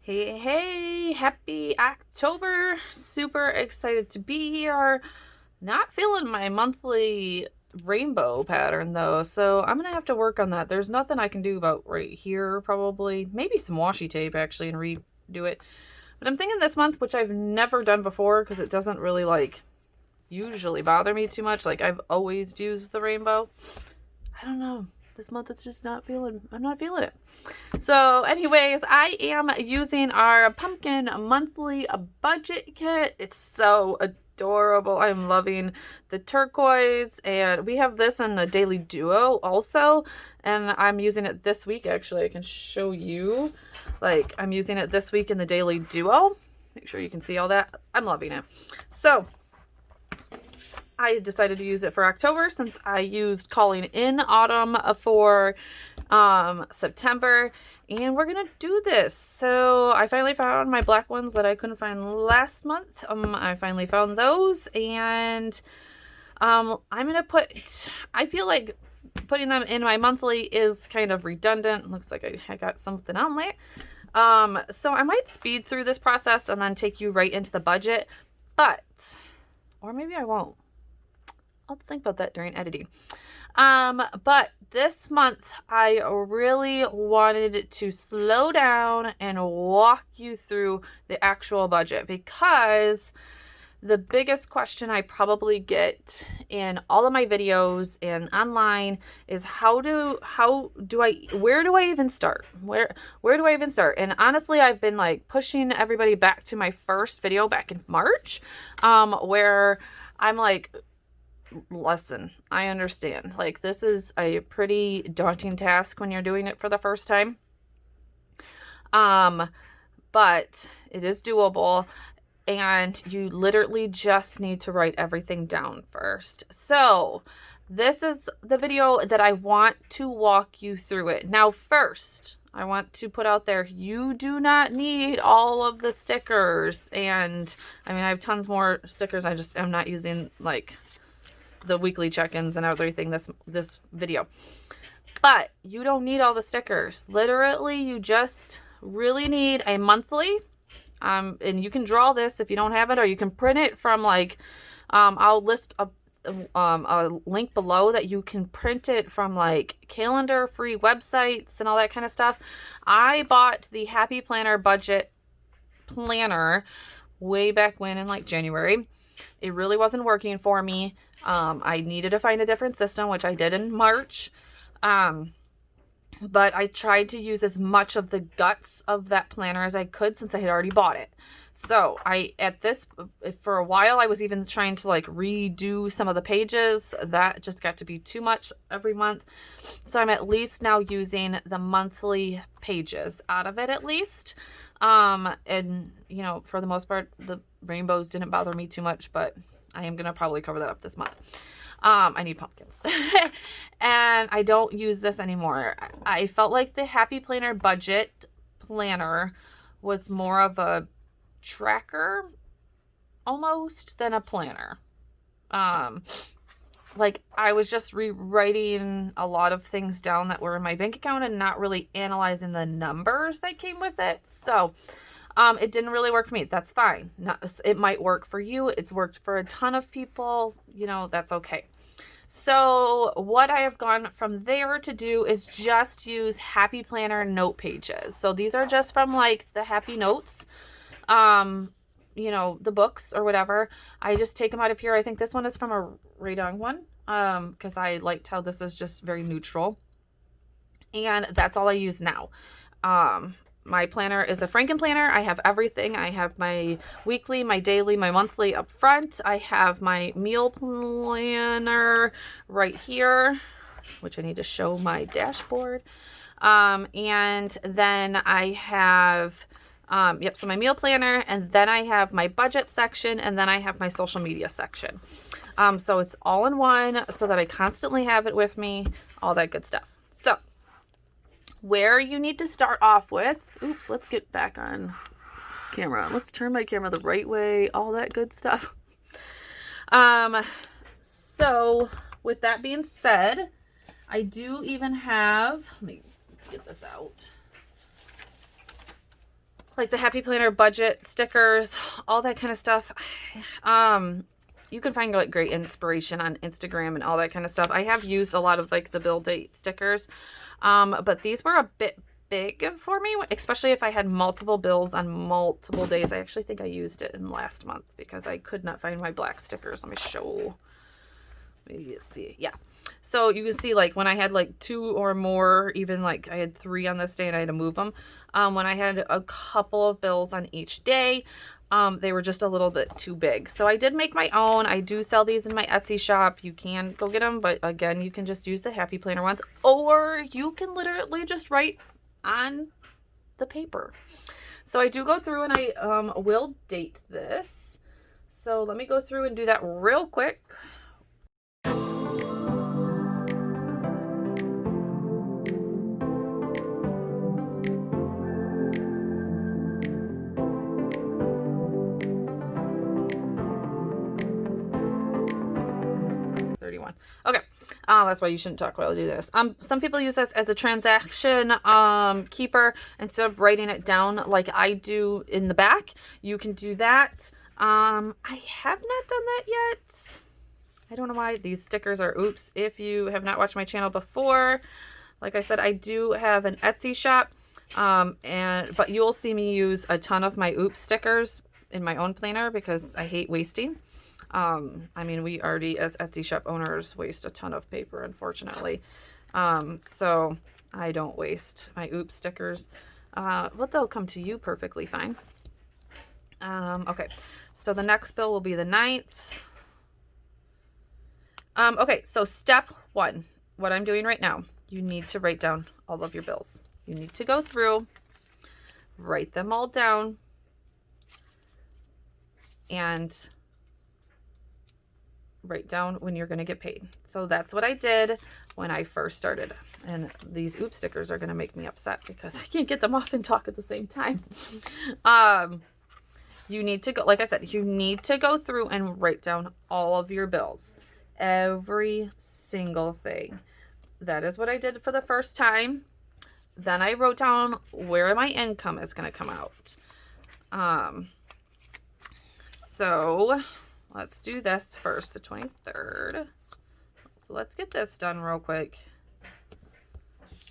Hey, happy October. Super excited to be here. Not feeling my monthly rainbow pattern though, so I'm gonna have to work on that. There's nothing I can do about right here, probably. Maybe some washi tape actually and redo it. But I'm thinking this month, which I've never done before because it doesn't really usually bother me too much. Like I've always used the rainbow. I don't know. This month it's just I'm not feeling it. So anyways, I am using our pumpkin monthly budget kit. It's so adorable. I'm loving the turquoise, and we have this in the Daily Duo also, and I'm using it this week. Actually, I can show you. I'm using it this week in the Daily Duo. Make sure you can see all that. I'm loving it. So I decided to use it for October since I used Calling in Autumn for September, and we're gonna do this. So I finally found my black ones that I couldn't find last month. I finally found those, and I'm gonna I feel like putting them in my monthly is kind of redundant. Looks like I got something on there. So I might speed through this process and then take you right into the budget, or maybe I won't. I'll think about that during editing. But this month I really wanted to slow down and walk you through the actual budget, because the biggest question I probably get in all of my videos and online is where do I even start? Where do I even start? And honestly, I've been pushing everybody back to my first video back in March, where I'm like, listen, I understand. This is a pretty daunting task when you're doing it for the first time. But it is doable, and you literally just need to write everything down first. So this is the video that I want to walk you through it. Now, first, I want to put out there, you do not need all of the stickers. And I mean, I have tons more stickers. I'm not using the weekly check-ins and everything this video, but you don't need all the stickers. Literally, you just really need a monthly, and you can draw this if you don't have it, or you can print it from I'll list a link below that you can print it from calendar free websites and all that kind of stuff. I bought the Happy Planner budget planner way back when in January. It really wasn't working for me. I needed to find a different system, which I did in March. But I tried to use as much of the guts of that planner as I could since I had already bought it. So for a while, I was even trying to redo some of the pages. That just got to be too much every month. So I'm at least now using the monthly pages out of it, at least. And for the most part, the rainbows didn't bother me too much, but I am going to probably cover that up this month. I need pumpkins. And I don't use this anymore. I felt like the Happy Planner budget planner was more of a tracker almost than a planner. I was just rewriting a lot of things down that were in my bank account and not really analyzing the numbers that came with it. So it didn't really work for me. That's fine. It might work for you. It's worked for a ton of people. That's okay. So what I have gone from there to do is just use Happy Planner note pages. So these are just from the Happy Notes, the books or whatever. I just take them out of here. I think this one is from a Redong one, because I liked how this is just very neutral. And that's all I use now. My planner is a Franken planner. I have everything. I have my weekly, my daily, my monthly up front. I have my meal planner right here, which I need to show my dashboard. And then I have, so my meal planner, and then I have my budget section, and then I have my social media section. So it's all in one so that I constantly have it with me, all that good stuff. So where you need to start off with, let's get back on camera. Let's turn my camera the right way, all that good stuff. So with that being said, I do even have, let me get this out. like the Happy Planner budget stickers, all that kind of stuff. You can find like great inspiration on Instagram and all that kind of stuff. I have used a lot of like the bill date stickers, but these were a bit big for me, especially if I had multiple bills on multiple days. I actually think I used it in last month because I could not find my black stickers. Let me show. Maybe see. Yeah. So you can see like when I had like 2 or more, even like I had 3 on this day and I had to move them. When I had a couple of bills on each day, they were just a little bit too big. So I did make my own. I do sell these in my Etsy shop. You can go get them, but again, you can just use the Happy Planner ones, or you can literally just write on the paper. So I do go through and I will date this. So let me go through and do that real quick. Okay. That's why you shouldn't talk while I do this. Some people use this as a transaction keeper instead of writing it down like I do in the back. You can do that. I have not done that yet. I don't know why these stickers are oops. If you have not watched my channel before, like I said, I do have an Etsy shop. But you'll see me use a ton of my oops stickers in my own planner because I hate wasting. I mean, we already, as Etsy shop owners, waste a ton of paper, unfortunately. So I don't waste my oops stickers. But they'll come to you perfectly fine. Okay, so the next bill will be the 9th. Okay, so step 1, what I'm doing right now, you need to write down all of your bills. You need to go through, write them all down, and write down when you're going to get paid. So that's what I did when I first started. And these oops stickers are going to make me upset because I can't get them off and talk at the same time. You need to go, like I said, you need to go through and write down all of your bills. Every single thing. That is what I did for the first time. Then I wrote down where my income is going to come out. So let's do this first, the 23rd. So let's get this done real quick.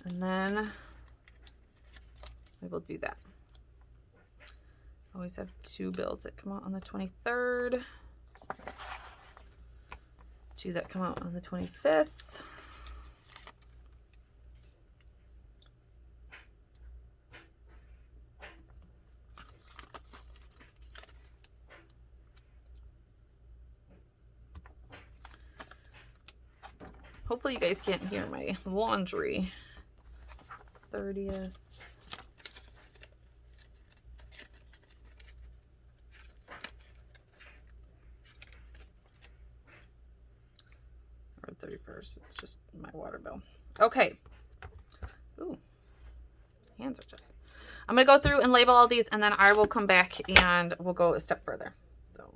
And then we will do that. I always have 2 bills that come out on the 23rd. 2 that come out on the 25th. Hopefully you guys can't hear my laundry. 30th. Or 31st. It's just my water bill. Okay. Ooh. Hands are just... I'm going to go through and label all these, and then I will come back and we'll go a step further. So...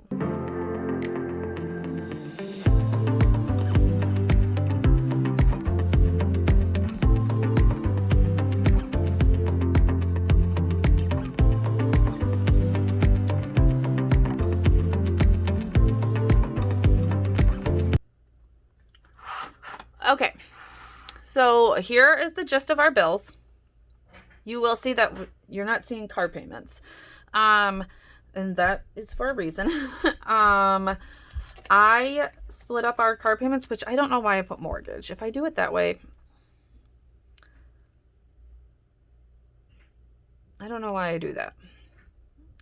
Okay, so here is the gist of our bills. You will see that you're not seeing car payments. And that is for a reason. I split up our car payments, which I don't know why I put mortgage. If I do it that way, I don't know why I do that.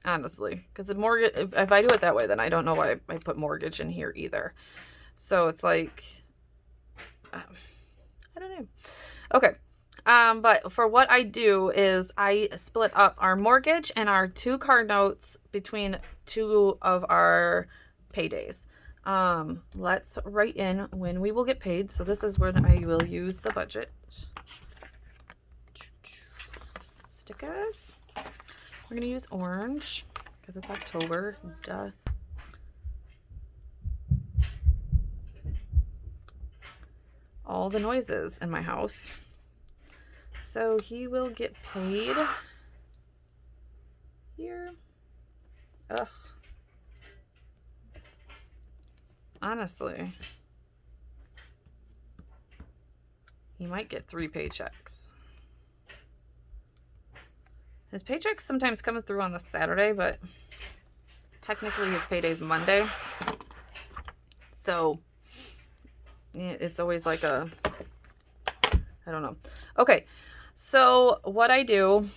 Honestly, because the mortgage, if I do it that way, then I don't know why I put mortgage in here either. So it's like... I don't know. Okay. But for what I do is I split up our mortgage and our 2 car notes between 2 of our paydays. Let's write in when we will get paid. So this is when I will use the budget. Stickers. We're going to use orange because it's October. Duh. All the noises in my house. So he will get paid here. Ugh. Honestly, he might get 3 paychecks. His paychecks sometimes come through on the Saturday, but technically his payday's Monday. So it's always like a, I don't know. Okay, so what I do,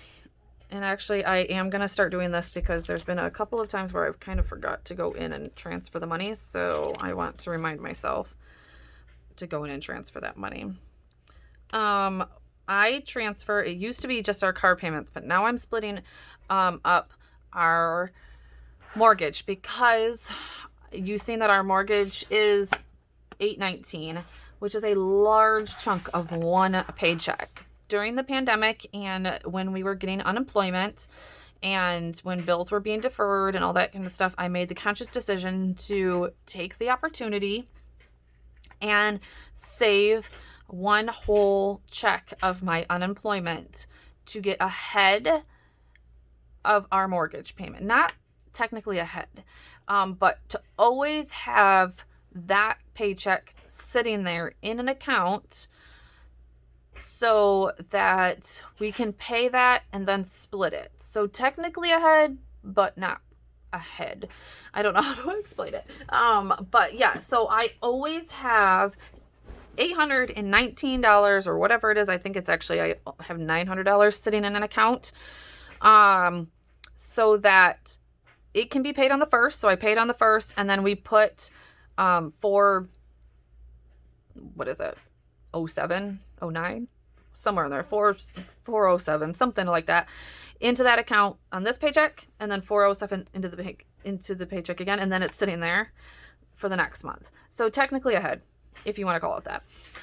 and actually I am going to start doing this because there's been a couple of times where I've kind of forgot to go in and transfer the money. So I want to remind myself to go in and transfer that money. I transfer, it used to be just our car payments, but now I'm splitting up our mortgage because you've seen that our mortgage is $819, which is a large chunk of one paycheck. During the pandemic and when we were getting unemployment and when bills were being deferred and all that kind of stuff, I made the conscious decision to take the opportunity and save one whole check of my unemployment to get ahead of our mortgage payment. Not technically ahead, but to always have that paycheck sitting there in an account so that we can pay that and then split it. So technically ahead, but not ahead. I don't know how to explain it. But yeah, so I always have $819 or whatever it is. I think it's actually, I have $900 sitting in an account, so that it can be paid on the 1st. So I paid on the 1st, and then we put, for, what is it? 07, 09, somewhere in there, 407, something like that, into that account on this paycheck, and then 407 into the paycheck again, and then it's sitting there for the next month. So technically ahead, if you want to call it that.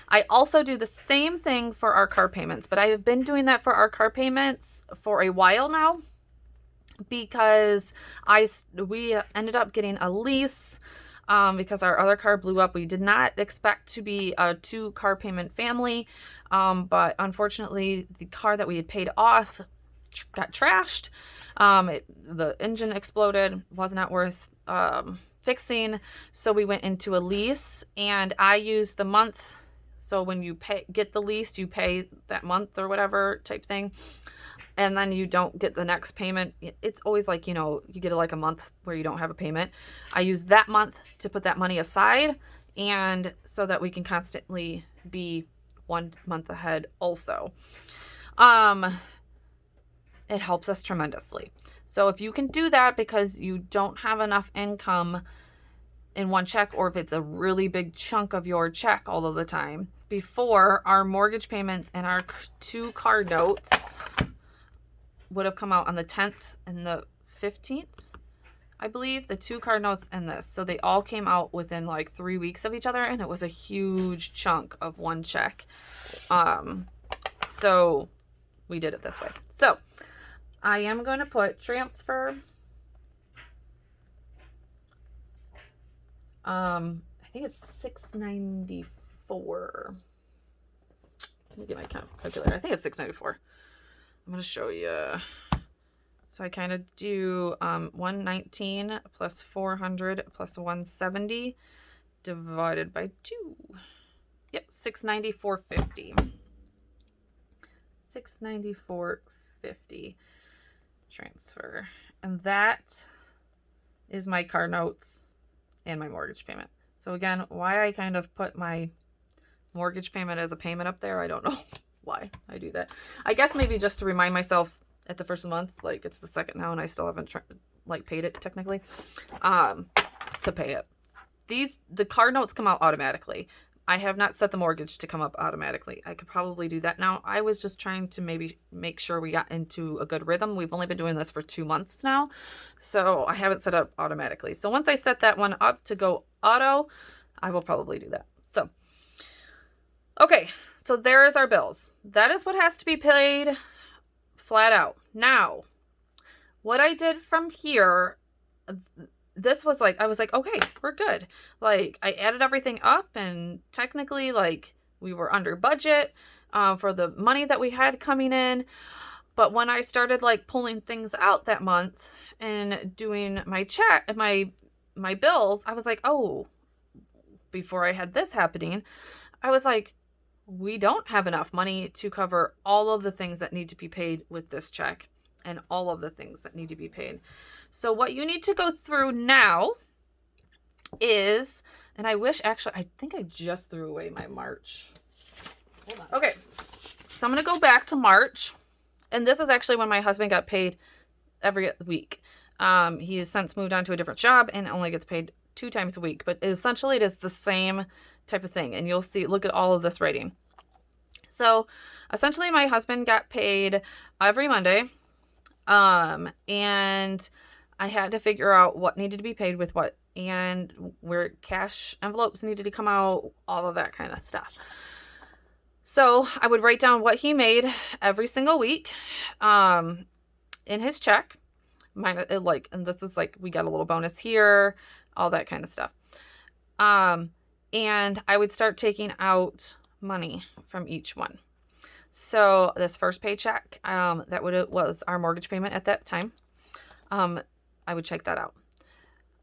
I also do the same thing for our car payments, but I have been doing that for our car payments for a while now because we ended up getting a lease because our other car blew up. We did not expect to be a 2-car payment family, but unfortunately the car that we had paid off got trashed. The engine exploded, was not worth fixing, so we went into a lease, and I used the month. So when you get the lease, you pay that month or whatever type thing, and then you don't get the next payment. It's always like, you get like a month where you don't have a payment. I use that month to put that money aside, and so that we can constantly be 1 month ahead also. It helps us tremendously. So if you can do that because you don't have enough income in one check, or if it's a really big chunk of your check all of the time, before our mortgage payments and our 2 car notes would have come out on the 10th and the 15th, I believe, the 2 car notes and this. So they all came out within like 3 weeks of each other, and it was a huge chunk of one check. So we did it this way. So I am going to put transfer. I think it's $694. Let me get my calculator. I think it's $694. I'm going to show you. So I kind of do 119 plus 400 plus 170 divided by 2. Yep, $694.50. $694.50 transfer. And that is my car notes and my mortgage payment. So again, why I kind of put my mortgage payment as a payment up there, I don't know why I do that. I guess maybe just to remind myself at the first of the month, like it's the 2nd now and I still haven't paid it technically, to pay it. The car notes come out automatically. I have not set the mortgage to come up automatically. I could probably do that now. I was just trying to maybe make sure we got into a good rhythm. We've only been doing this for 2 months now, so I haven't set up automatically. So once I set that one up to go auto, I will probably do that. So, okay, so there is our bills. That is what has to be paid flat out. Now, what I did from here, this was like, I was like, okay, we're good. Like, I added everything up, and technically, like, we were under budget for the money that we had coming in. But when I started like pulling things out that month and doing my my bills, I was like, oh, before I had this happening, I was like, we don't have enough money to cover all of the things that need to be paid with this check and all of the things that need to be paid. So what you need to go through now is, and I wish actually, I think I just threw away my March. Hold on. Okay. So I'm going to go back to March. And this is actually when my husband got paid every week. He has since moved on to a different job and only gets paid 2 times a week. But essentially it is the same type of thing. And you'll see, look at all of this writing. So essentially my husband got paid every Monday. And I had to figure out what needed to be paid with what and where cash envelopes needed to come out, all of that kind of stuff. So I would write down what he made every single week in his check. And this is like, we got a little bonus here, all that kind of stuff. And I would start taking out money from each one. So this first paycheck, was our mortgage payment at that time. I would check that out.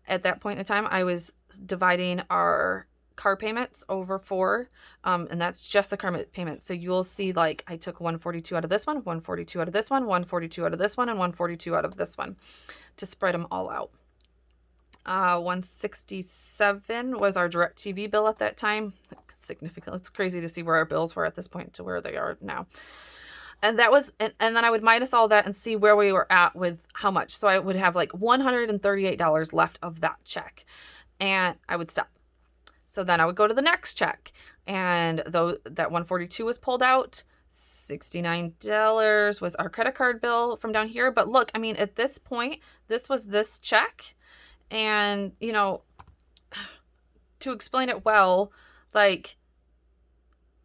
At that point in time, I was dividing our car payments over 4, and that's just the car payments. So you'll see, like, I took 142 out of this one, 142 out of this one, 142 out of this one, and 142 out of this one to spread them all out. 167 was our DirecTV bill at that time. Significant. It's crazy to see where our bills were at this point to where they are now. And that was, and then I would minus all that and see where we were at with how much. So I would have like $138 left of that check, and I would stop. So then I would go to the next check, and though that 142 was pulled out, $69 was our credit card bill from down here. But look, I mean, at this point, this was this check. And, you know, to explain it well, like,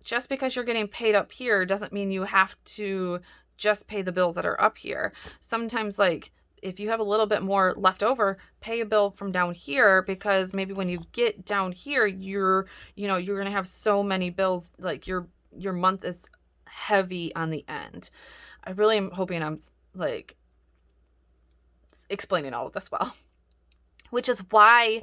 just because you're getting paid up here doesn't mean you have to just pay the bills that are up here. Sometimes, like, if you have a little bit more left over, pay a bill from down here, because maybe when you get down here, you're going to have so many bills, like your month is heavy on the end. I really am hoping I'm like explaining all of this well, which is why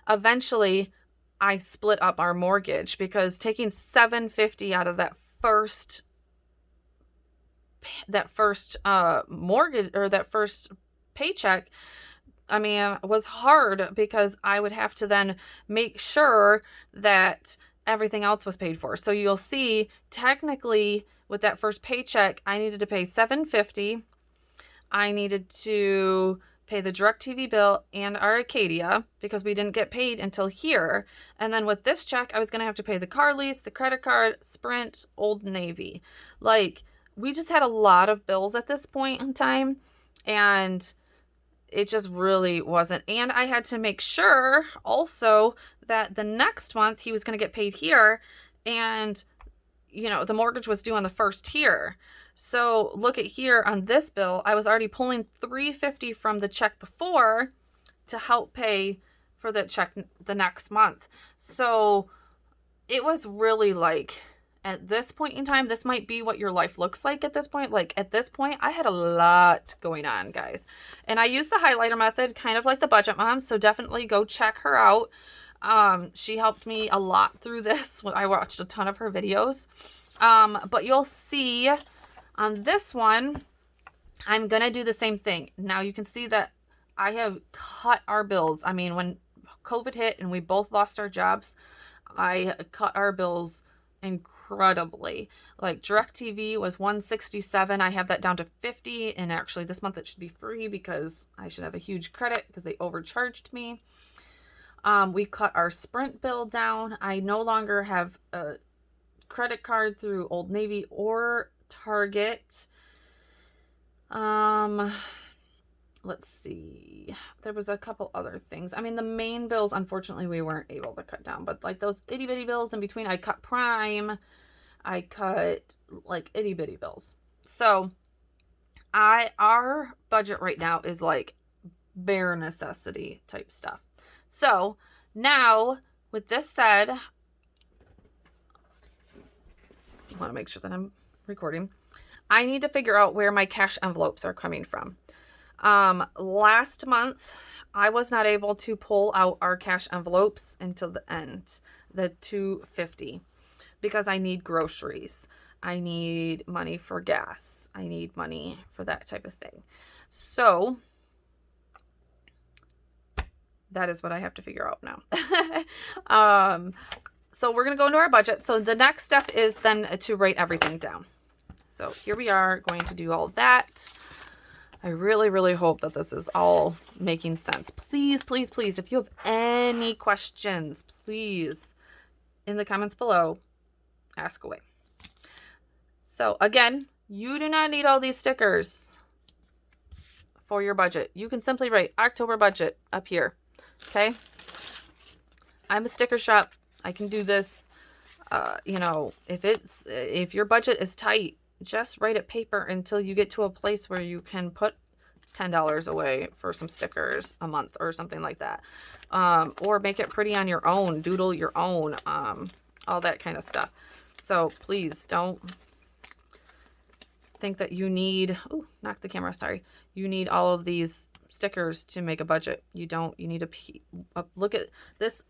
eventually I split up our mortgage, because taking $750 out of that first mortgage, or that first paycheck, I mean, was hard, because I would have to then make sure that everything else was paid for. So you'll see, technically with that first paycheck, I needed to pay $750. I needed to pay the DirecTV bill and our Acadia, because we didn't get paid until here. And then with this check, I was going to have to pay the car lease, the credit card, Sprint, Old Navy. Like, we just had a lot of bills at this point in time, and it just really wasn't. And I had to make sure also that the next month he was going to get paid here, and, you know, the mortgage was due on the first here. So look at here on this bill, I was already pulling $350 from the check before to help pay for the check the next month. So it was really like, at this point in time, this might be what your life looks like at this point. Like, at this point, I had a lot going on, guys. And I used the highlighter method, kind of like the Budget Mom. So definitely go check her out. She helped me a lot through this. I watched a ton of her videos. But you'll see on this one, I'm going to do the same thing. Now you can see that I have cut our bills. I mean, when COVID hit and we both lost our jobs, I cut our bills incredibly. Like, DirecTV was $167. I have that down to $50. And actually this month it should be free, because I should have a huge credit because they overcharged me. We cut our Sprint bill down. I no longer have a credit card through Old Navy or Target. Let's see. There was a couple other things. I mean, the main bills, unfortunately, we weren't able to cut down, but like those itty bitty bills in between, I cut Prime. I cut like itty bitty bills. So our budget right now is like bare necessity type stuff. So now, with this said, I want to make sure that I'm recording. I need to figure out where my cash envelopes are coming from. Last month, I was not able to pull out our cash envelopes until the end, the $250, because I need groceries. I need money for gas. I need money for that type of thing. So that is what I have to figure out now. So we're going to go into our budget. So the next step is then to write everything down. So here we are going to do all that. I really, really hope that this is all making sense. Please, please, please, if you have any questions, please, in the comments below, ask away. So again, you do not need all these stickers for your budget. You can simply write October budget up here. Okay. I'm a sticker shop. I can do this. You know, if your budget is tight, just write it paper until you get to a place where you can put $10 away for some stickers a month or something like that. Or make it pretty on your own, doodle your own, all that kind of stuff. So please don't think that you need, knock the camera, sorry. You need all of these stickers to make a budget. You don't. You need a look at this.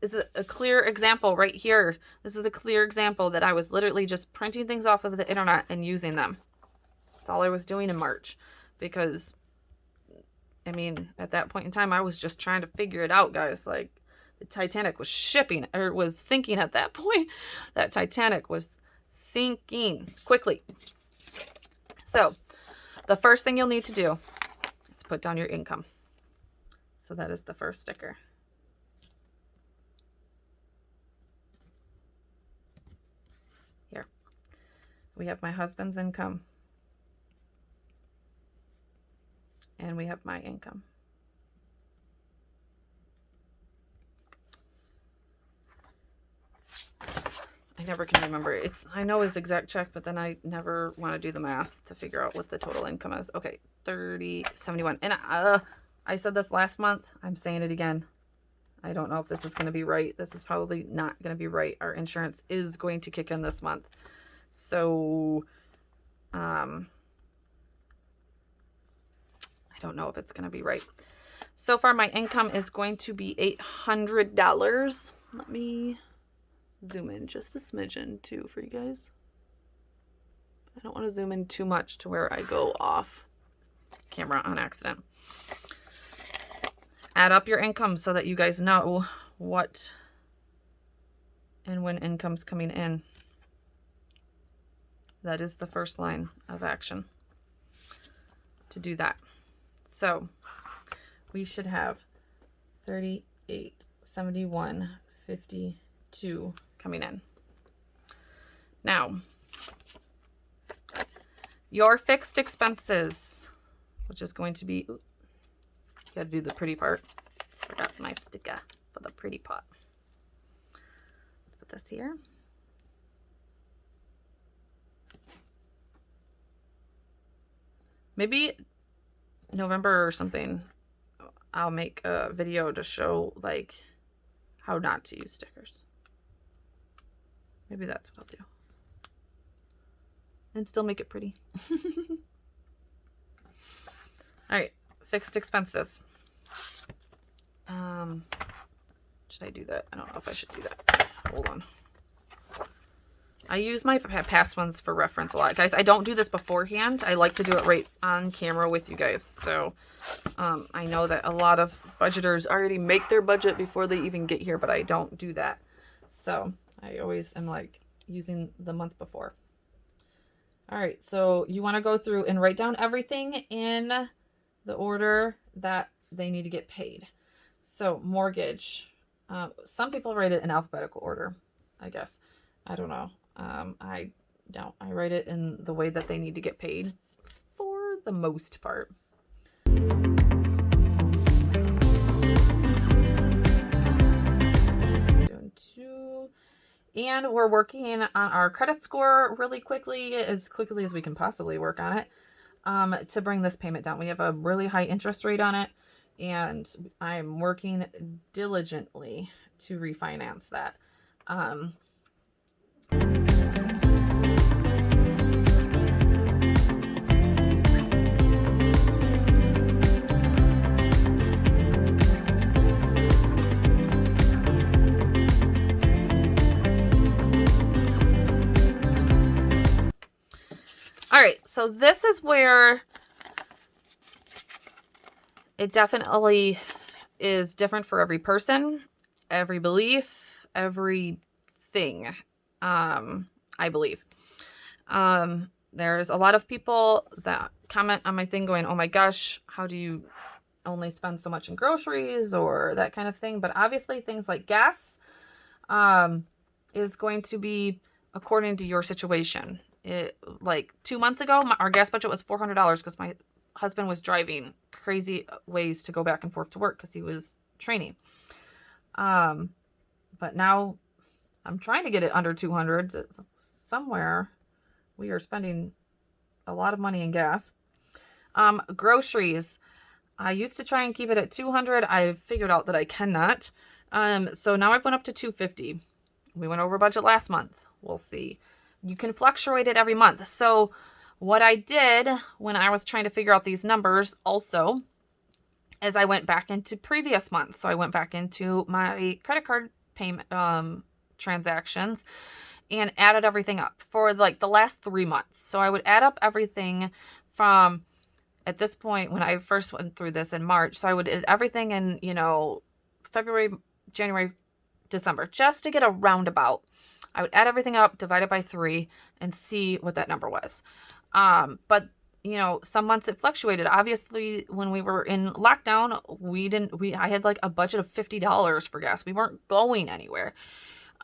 Is a clear example right here. This is a clear example that I was literally just printing things off of the internet and using them. That's all I was doing in March, because I mean, at that point in time, I was just trying to figure it out, guys. Like, the Titanic was was sinking at that point. That Titanic was sinking quickly. So the first thing you'll need to do is put down your income. So that is the first sticker. Here. We have my husband's income. And we have my income. I never can remember. I know his exact check, but then I never want to do the math to figure out what the total income is. Okay, 3071. And I said this last month. I'm saying it again. I don't know if this is going to be right. This is probably not going to be right. Our insurance is going to kick in this month. So, I don't know if it's going to be right. So far, my income is going to be $800. Let me zoom in just a smidgen too for you guys. I don't want to zoom in too much to where I go off camera on accident. Add up your income so that you guys know what and when income's coming in. That is the first line of action to do that. So we should have 38, 71, 52 coming in. Now, your fixed expenses, which is going to be, gotta do the pretty part. Forgot my sticker for the pretty part. Let's put this here. Maybe November or something, I'll make a video to show like how not to use stickers. Maybe that's what I'll do. And still make it pretty. All right, fixed expenses. Should I do that? I don't know if I should do that. Hold on. I use my past ones for reference a lot. Guys, I don't do this beforehand. I like to do it right on camera with you guys. So I know that a lot of budgeters already make their budget before they even get here, but I don't do that. So I always am like using the month before. All right, so you want to go through and write down everything in the order that they need to get paid. So mortgage. Some people write it in alphabetical order, I guess. I don't know. I don't. I write it in the way that they need to get paid for the most part. Doing 2. And we're working on our credit score really quickly as we can possibly work on it, to bring this payment down. We have a really high interest rate on it, and I'm working diligently to refinance that. So this is where it definitely is different for every person, every belief, everything, I believe. There's a lot of people that comment on my thing going, oh my gosh, how do you only spend so much in groceries or that kind of thing? But obviously things like gas is going to be according to your situation. Like 2 months ago, our gas budget was $400 because my husband was driving crazy ways to go back and forth to work because he was training. But now I'm trying to get it under 200. Somewhere we are spending a lot of money in gas. Groceries. I used to try and keep it at 200. I figured out that I cannot. So now I've went up to 250. We went over budget last month. We'll see. You can fluctuate it every month. So what I did when I was trying to figure out these numbers also is I went back into previous months. So I went back into my credit card payment transactions and added everything up for like the last 3 months. So I would add up everything from at this point when I first went through this in March. So I would add everything in, February, January, December, just to get a roundabout. I would add everything up, divide it by 3, and see what that number was. But some months it fluctuated. Obviously, when we were in lockdown, I had like a budget of $50 for gas. We weren't going anywhere.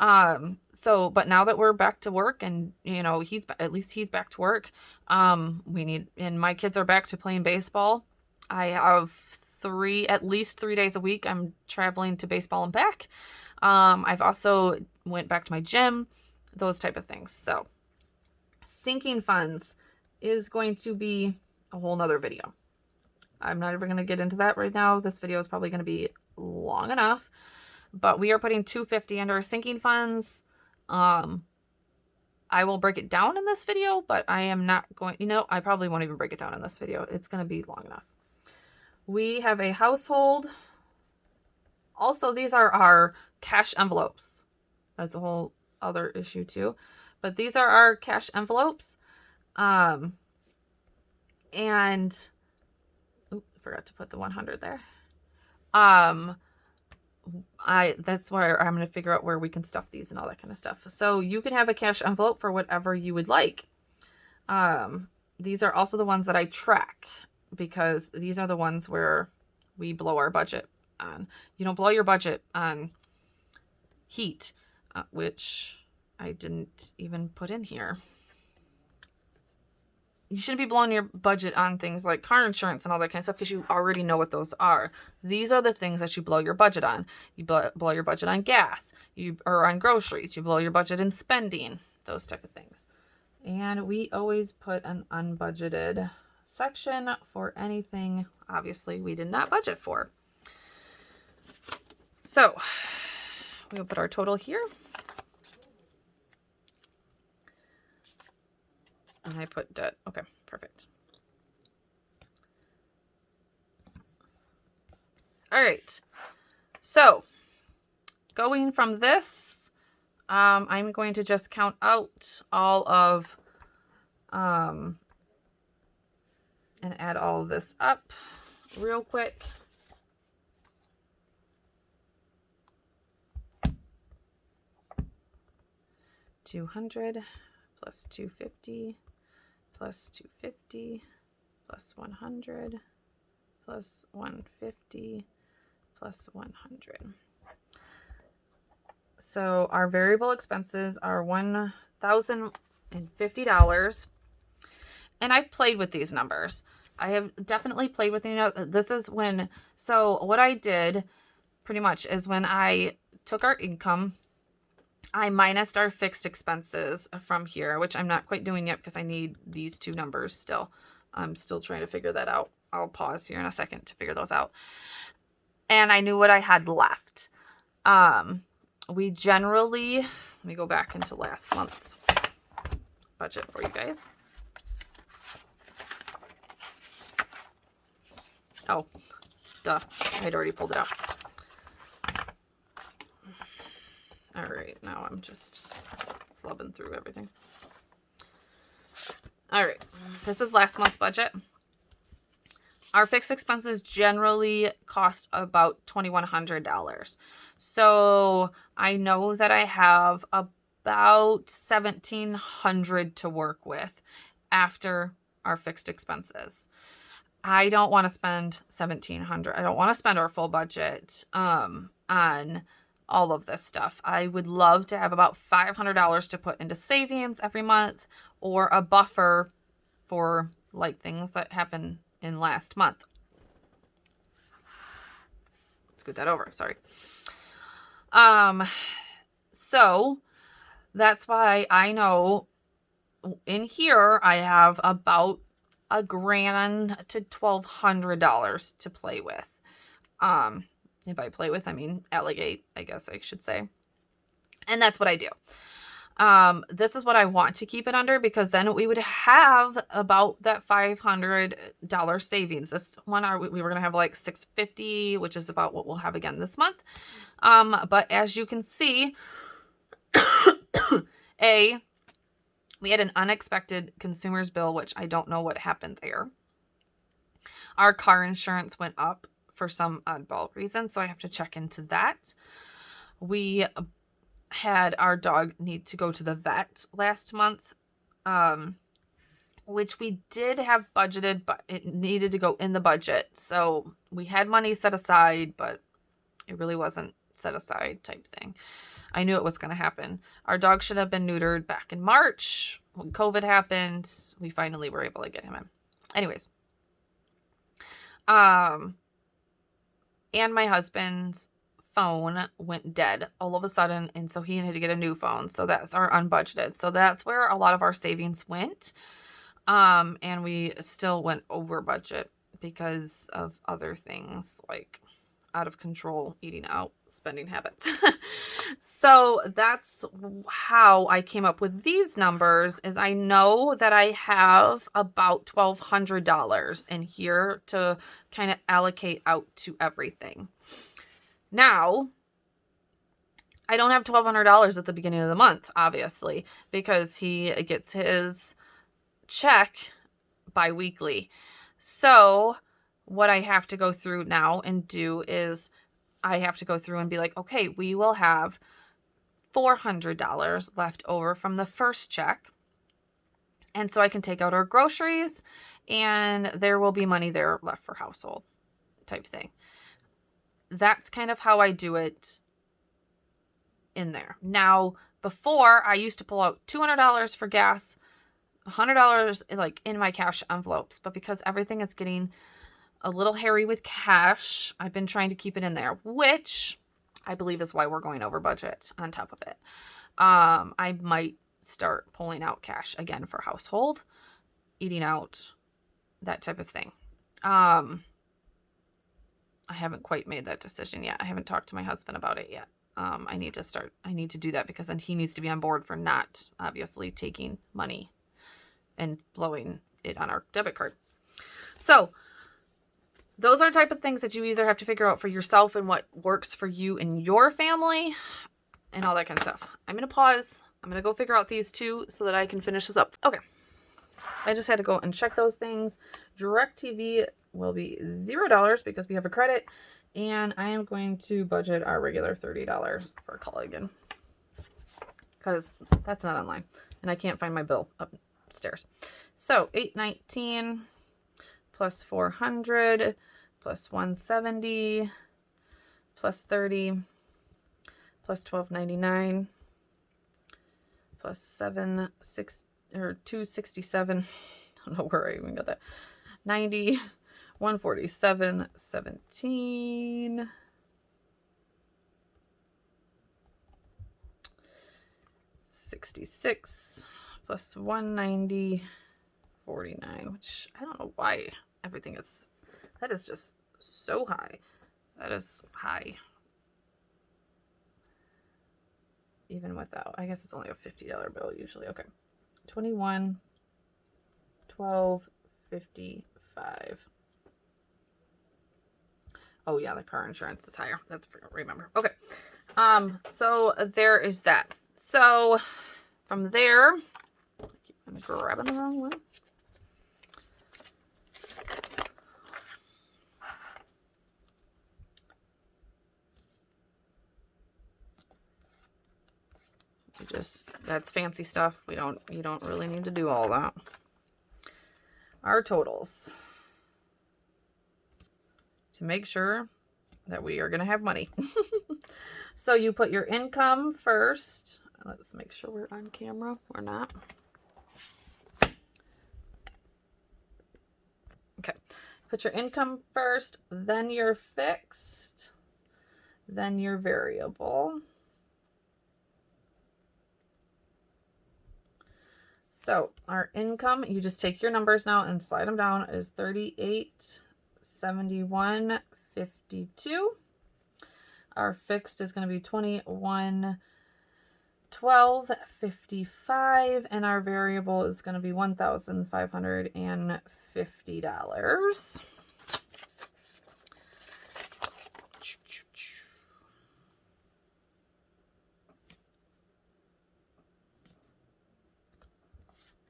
But now that we're back to work and, he's back to work, and my kids are back to playing baseball. I have at least 3 days a week. I'm traveling to baseball and back. I've also went back to my gym, those type of things. So sinking funds is going to be a whole nother video. I'm not ever going to get into that right now. This video is probably going to be long enough. But we are putting $250 under our sinking funds. I will break it down in this video, but I am not going, I probably won't even break it down in this video. It's going to be long enough. We have a household. Also, these are our cash envelopes. That's a whole other issue too. But these are our cash envelopes. And, forgot to put the 100 there. That's where I'm going to figure out where we can stuff these and all that kind of stuff. So you can have a cash envelope for whatever you would like. These are also the ones that I track because these are the ones where we blow our budget on. You don't blow your budget on heat, which I didn't even put in here. You shouldn't be blowing your budget on things like car insurance and all that kind of stuff because you already know what those are. These are the things that you blow your budget on. You blow your budget on gas, or on groceries. You blow your budget in spending, those type of things. And we always put an unbudgeted section for anything, obviously, we did not budget for. So we'll put our total here. And I put debt. Okay, perfect. All right. So going from this, I'm going to just count out all of, and add all of this up real quick. $200 plus $250 plus $250 plus $100 plus $150 plus $100. So our variable expenses are $1,050. And I've played with these numbers. I have definitely played with, this is when, so what I did pretty much is when I took our income, I minused our fixed expenses from here, which I'm not quite doing yet because I need these two numbers still. I'm still trying to figure that out. I'll pause here in a second to figure those out. And I knew what I had left. We generally, let me go back into last month's budget for you guys. Oh, duh. I had already pulled it out. All right, now I'm just flubbing through everything. All right. This is last month's budget. Our fixed expenses generally cost about $2,100. So I know that I have about $1,700 to work with after our fixed expenses. I don't want to spend $1,700. I don't want to spend our full budget on all of this stuff. I would love to have about $500 to put into savings every month, or a buffer for like things that happen in last month. Scoot that over, sorry. So that's why I know in here I have about $1,000 to $1,200 to play with. If I play with, I mean allocate, I guess I should say. And that's what I do. This is what I want to keep it under, because then we would have about that $500 savings. This one, we were going to have like $650, which is about what we'll have again this month. But as you can see, we had an unexpected consumer's bill, which I don't know what happened there. Our car insurance went up for some oddball reason, so I have to check into that. We had our dog need to go to the vet last month, which we did have budgeted, but it needed to go in the budget. So we had money set aside, but it really wasn't set aside type thing. I knew it was going to happen. Our dog should have been neutered back in March. When COVID happened, we finally were able to get him in. Anyways. And my husband's phone went dead all of a sudden, and so he had to get a new phone. So that's our unbudgeted. So that's where a lot of our savings went. And we still went over budget because of other things like out of control eating out spending habits. So that's how I came up with these numbers, is I know that I have about $1,200 in here to kind of allocate out to everything. Now, I don't have $1,200 at the beginning of the month, obviously, because he gets his check bi-weekly. So what I have to go through now and do is I have to go through and be like, okay, we will have $400 left over from the first check. And so I can take out our groceries, and there will be money there left for household type thing. That's kind of how I do it in there. Now, before, I used to pull out $200 for gas, $100 like in my cash envelopes, but because everything is getting a little hairy with cash, I've been trying to keep it in there, which I believe is why we're going over budget on top of it. I might start pulling out cash again for household, eating out, that type of thing. I haven't quite made that decision yet. I haven't talked to my husband about it yet. I need to do that, because then he needs to be on board for not obviously taking money and blowing it on our debit card. So those are type of things that you either have to figure out for yourself and what works for you and your family and all that kind of stuff. I'm going to pause. I'm going to go figure out these two so that I can finish this up. Okay. I just had to go and check those things. DirecTV will be $0 because we have a credit, and I am going to budget our regular $30 for Culligan because that's not online and I can't find my bill upstairs. So $819 plus $400 plus $170 plus $30 plus $12.99 plus $267. I don't know where I even got that. 90, 147, 17, 66 plus 190, 49, which I don't know why everything is, that is just so high. That is high. Even without, I guess it's only a $50 bill usually. Okay. 21, 12, 55. Oh yeah, the car insurance is higher. That's remember. Okay. So there is that. So from there, I'm grabbing the wrong one. That's fancy stuff. You don't really need to do all that. Our totals, to make sure that we are going to have money. So you put your income first. Let's make sure we're on camera. We're not. Okay. Put your income first, then your fixed, then your variable. So our income, you just take your numbers now and slide them down, is $38.71.52. Our fixed is going to be $21.12.55, and our variable is going to be $1,550.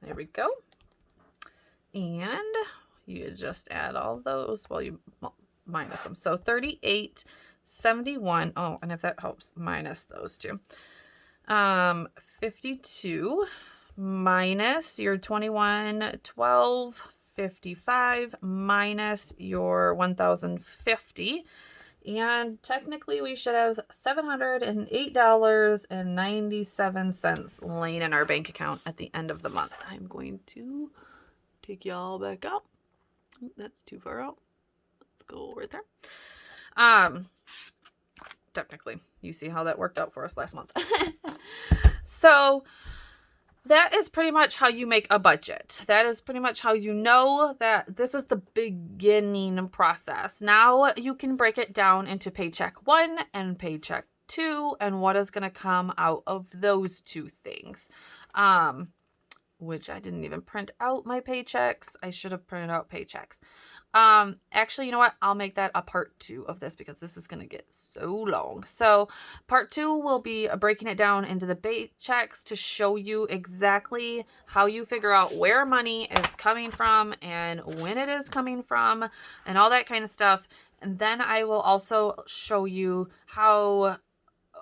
There we go. And you just add all those, well, you minus them. So 38.71. Oh, and if that helps, minus those two. 52 minus your 21.12.55 minus your 1,050. And technically we should have $708.97 laying in our bank account at the end of the month. I'm going to take y'all back out. That's too far out. Let's go right there. Technically, you see how that worked out for us last month. So that is pretty much how you make a budget. That is pretty much how you know that this is the beginning process. Now you can break it down into paycheck 1 and paycheck 2 and what is going to come out of those two things. Which I didn't even print out my paychecks. I should have printed out paychecks. Actually, you know what? I'll make that a part 2 of this because this is going to get so long. So part 2 will be breaking it down into the paychecks to show you exactly how you figure out where money is coming from and when it is coming from and all that kind of stuff. And then I will also show you how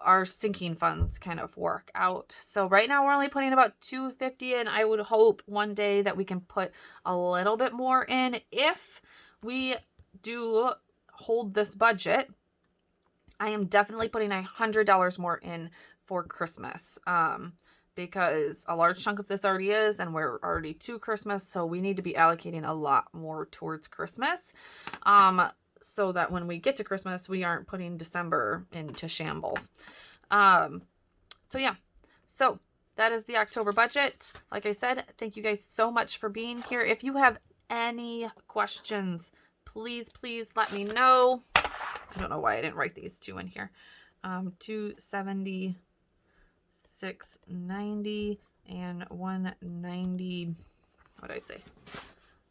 our sinking funds kind of work out. So right now we're only putting about $250 in. I would hope one day that we can put a little bit more in. If we do hold this budget, I am definitely putting $100 more in for Christmas. Because a large chunk of this already is, and we're already to Christmas, so we need to be allocating a lot more towards Christmas. So that when we get to Christmas, we aren't putting December into shambles. So yeah, so that is the October budget. Like I said, thank you guys so much for being here. If you have any questions, please let me know. I don't know why I didn't write these two in here. 276.90 and 190. What did I say?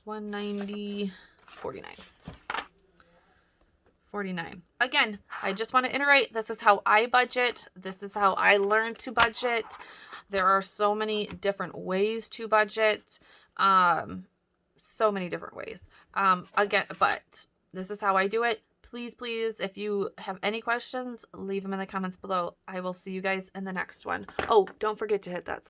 190.49. 49. Again, I just want to iterate. This is how I budget. This is how I learned to budget. There are so many different ways to budget. So many different ways. Again, but this is how I do it. Please, if you have any questions, leave them in the comments below. I will see you guys in the next one. Oh, don't forget to hit that